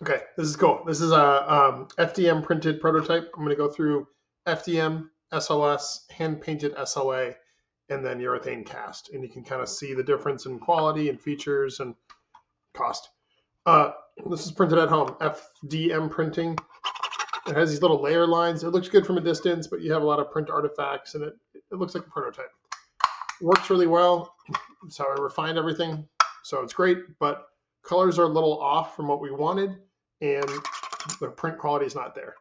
Okay, this is cool. This is a FDM printed prototype. I'm going to go through FDM, SLS, hand painted SLA, and then urethane cast, and you can kind of see the difference in quality and features and cost. Uh, this is printed at home. FDM printing. It has these little layer lines. It looks good from a distance, but you have a lot of print artifacts, and it looks like a prototype. Works really well. That's how I refined everything. So it's great, but colors are a little off from what we wanted, and the print quality is not there.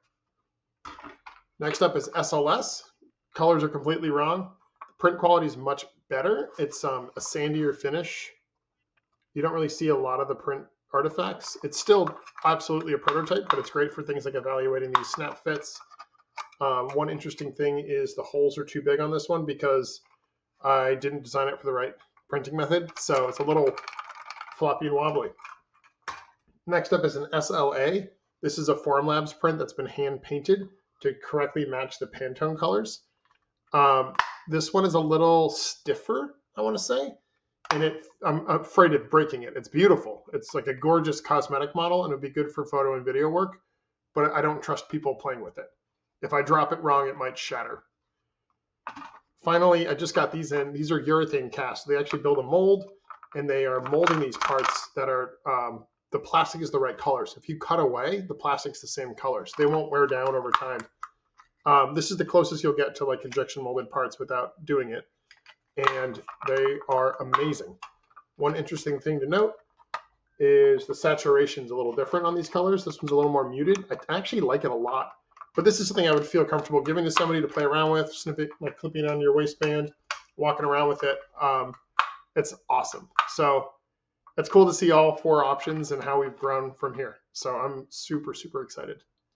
Next up is SLS. Colors are completely wrong. The print quality is much better. It's a sandier finish. You don't really see a lot of the print artifacts. It's still absolutely a prototype, but it's great for things like evaluating these snap fits. One interesting thing is the holes are too big on this one because I didn't design it for the right printing method, so it's a little floppy and wobbly. Next up is an SLA. This is a Formlabs print that's been hand painted to correctly match the Pantone colors. This one is a little stiffer, I want to say, and I'm afraid of breaking it. It's beautiful. It's like a gorgeous cosmetic model, and it would be good for photo and video work, but I don't trust people playing with it. If I drop it wrong, it might shatter. Finally, I just got these in. These are urethane casts. They actually build a mold, and they are molding these parts that are, the plastic is the right color. So if you cut away, the plastic's the same colors. They won't wear down over time. This is the closest you'll get to like injection molded parts without doing it. And they are amazing. One interesting thing to note is the saturation's a little different on these colors. This one's a little more muted. I actually like it a lot. But this is something I would feel comfortable giving to somebody to play around with, snippet, like clipping it on your waistband, walking around with it. It's awesome. So it's cool to see all four options and how we've grown from here. So I'm super, super excited.